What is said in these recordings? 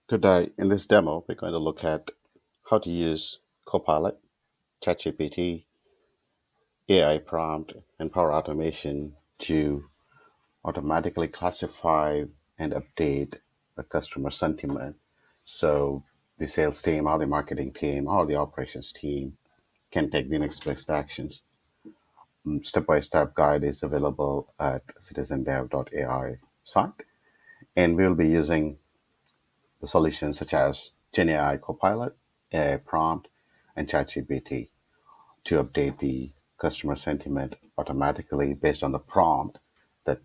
Good day. In this demo, we're going to look at how to use Copilot, ChatGPT, AI prompt, and Power Automation to automatically classify and update the customer sentiment. So the sales team, or the marketing team, or the operations team can take the next best actions. Step-by-step guide is available at citizendev.ai site. And we'll be using the solutions such as GenAI Copilot, AI Prompt, and ChatGPT to update the customer sentiment automatically based on the prompt that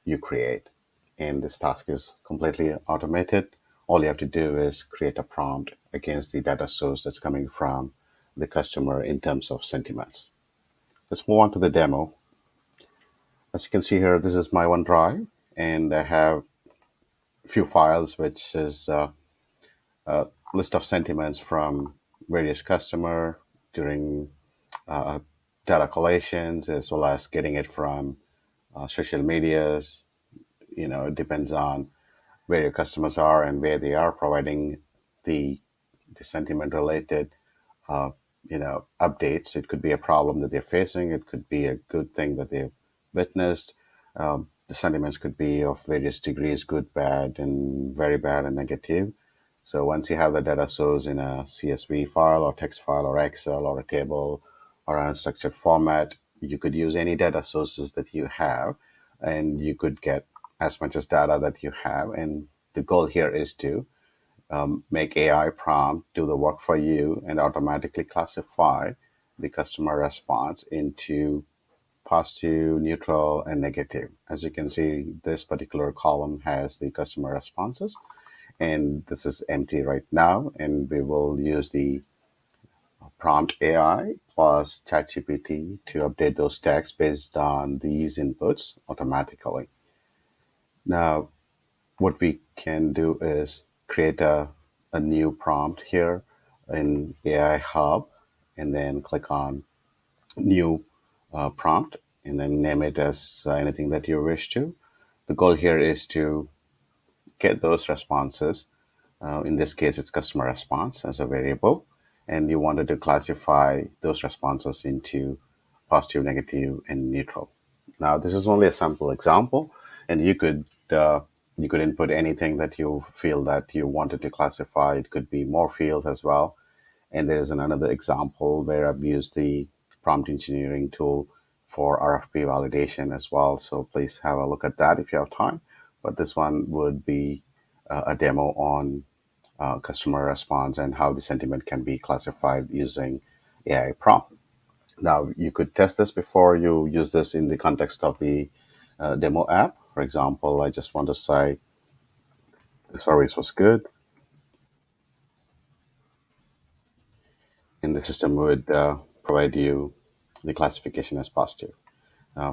you create. And this task is completely automated. All you have to do is create a prompt against the data source that's coming from the customer in terms of sentiments. Let's move on to the demo. As you can see here, this is my OneDrive, and I have a few files, which is list of sentiments from various customer during uh, data collations, as well as getting it from social medias. It depends on where your customers are and where they are providing the the sentiment related uh, updates. It could be a problem that they're facing. It could be a good thing that they've witnessed. The sentiments could be of various degrees, good, bad, and very bad and negative. So once you have the data source in a CSV file or text file or Excel or a table or an unstructured format, you could use any data sources that you have, and you could get as much as data that you have. And the goal here is to make AI prompt do the work for you and automatically classify the customer response into positive, neutral, and negative. As you can see, this particular column has the customer responses, and this is empty right now. And we will use the prompt AI plus ChatGPT to update those texts based on these inputs automatically. Now, what we can do is create a new prompt here in AI Hub, and then click on new prompt, and then name it as anything that you wish to. The goal here is to get those responses. In this case, it's customer response as a variable, and you wanted to classify those responses into positive, negative, and neutral. Now, this is only a sample example, and you could input anything that you feel that you wanted to classify. It could be more fields as well. And there's another example where I've used the prompt engineering tool for RFP validation as well. So please have a look at that if you have time. But this one would be a demo on customer response and how the sentiment can be classified using AI prompt. Now, you could test this before you use this in the context of the demo app. For example, I just want to say the service was good, and the system would provide you the classification as positive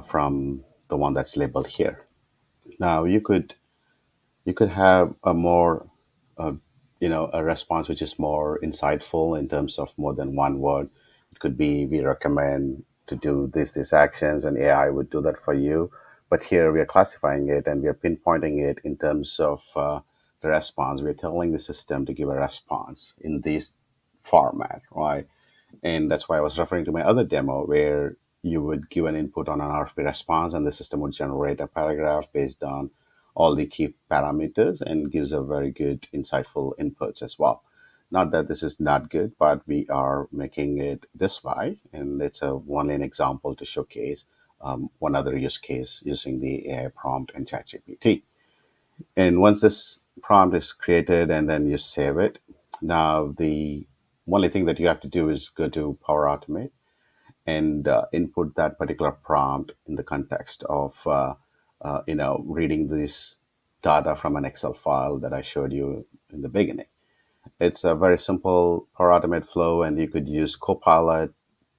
from the one that's labeled here. Now, you could have a more a response which is more insightful in terms of more than one word. It could be, we recommend to do these actions, and AI would do that for you. But here we are classifying it and we are pinpointing it in terms of the response. We're telling the system to give a response in this format, right? And that's why I was referring to my other demo where you would give an input on an RFP response, and the system would generate a paragraph based on all the key parameters and gives a very good, insightful inputs as well. Not that this is not good, but we are making it this way, and it's a one-line example to showcase one other use case using the AI prompt and ChatGPT. And once this prompt is created and then you save it, now the only thing that you have to do is go to Power Automate and input that particular prompt in the context of reading this data from an Excel file that I showed you in the beginning. It's a very simple Power Automate flow, and you could use Copilot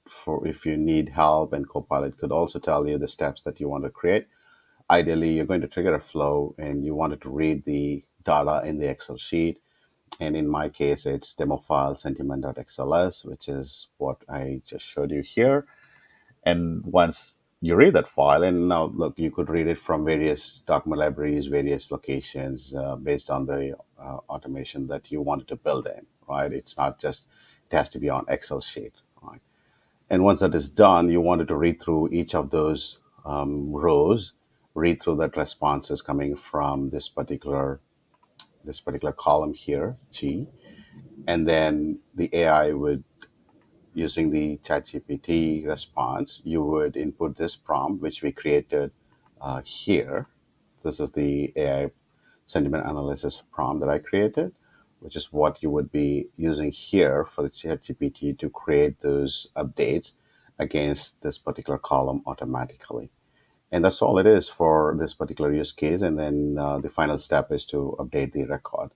for if you need help, and Copilot could also tell you the steps that you want to create. Ideally, you're going to trigger a flow and you wanted to read the data in the Excel sheet. And in my case, it's demo file sentiment.xls, which is what I just showed you here. And once you read that file, and now look, you could read it from various document libraries, various locations, based on the automation that you wanted to build in, right? It's not just, it has to be on Excel sheet, right? And once that is done, you wanted to read through each of those rows, read through that responses coming from this particular column here, G, and then the AI would, using the ChatGPT response, you would input this prompt, which we created here. This is the AI sentiment analysis prompt that I created, which is what you would be using here for the ChatGPT to create those updates against this particular column automatically. And that's all it is for this particular use case. And then the final step is to update the record.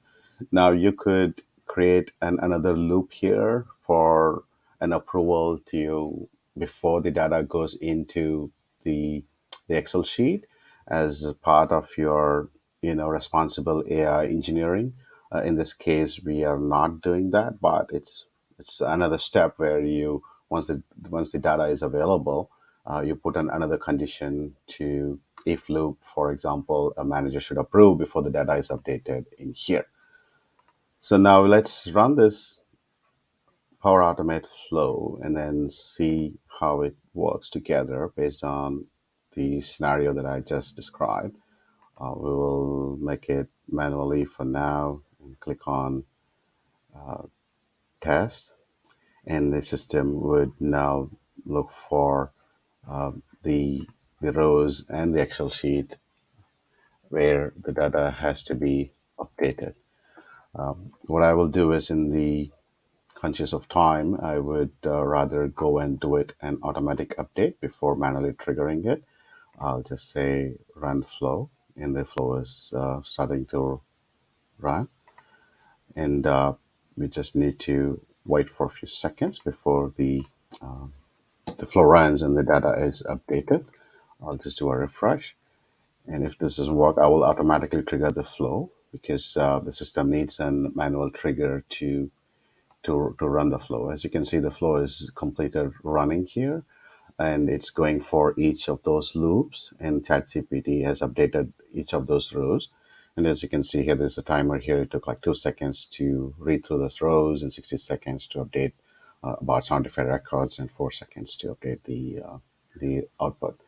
Now you could create another loop here for an approval to, before the data goes into the the Excel sheet, as part of your responsible AI engineering. In this case, we are not doing that, but it's another step where you, once the data is available, you put another condition to, if loop, for example, a manager should approve before the data is updated in here. So now let's run this Power Automate flow and then see how it works together based on the scenario that I just described. We will make it manually for now and click on test, and the system would now look for the rows and the Excel sheet where the data has to be updated. What I will do is, in the conscious of time, I would rather go and do it an automatic update before manually triggering it. I'll just say run flow, and the flow is starting to run. And we just need to wait for a few seconds before the flow runs and the data is updated. I'll just do a refresh. And if this doesn't work, I will automatically trigger the flow, because the system needs a manual trigger to run the flow. As you can see, the flow is completed running here, and it's going for each of those loops, and ChatGPT has updated each of those rows. And as you can see here, there's a timer here. It took like 2 seconds to read through those rows and 60 seconds to update about 75 records, and 4 seconds to update the output.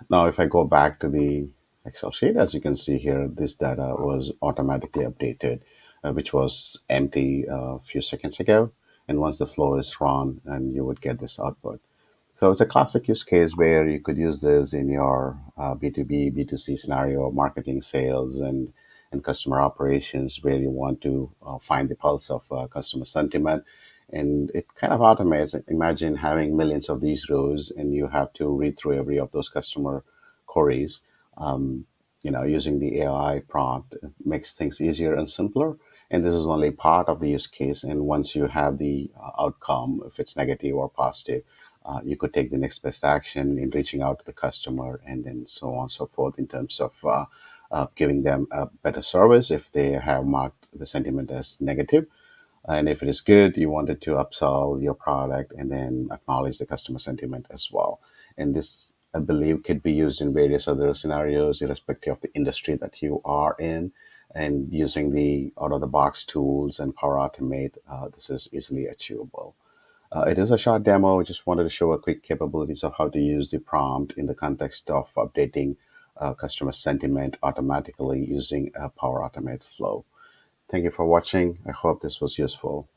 Now, if I go back to the Excel sheet, as you can see here, this data was automatically updated, which was empty a few seconds ago. And once the flow is run, and you would get this output. So it's a classic use case where you could use this in your B2B, B2C scenario, marketing, sales, and customer operations, where you want to find the pulse of customer sentiment. And it kind of automates. Imagine having millions of these rows, and you have to read through every of those customer queries. Using the AI prompt makes things easier and simpler. And this is only part of the use case. And once you have the outcome, if it's negative or positive, you could take the next best action in reaching out to the customer, and then so on and so forth, in terms of giving them a better service if they have marked the sentiment as negative. And if it is good, you wanted to upsell your product and then acknowledge the customer sentiment as well. And this, I believe, could be used in various other scenarios, irrespective of the industry that you are in. And using the out of the box tools and Power Automate, this is easily achievable. It is a short demo. I just wanted to show a quick capabilities of how to use the prompt in the context of updating customer sentiment automatically using a Power Automate flow. Thank you for watching. I hope this was useful.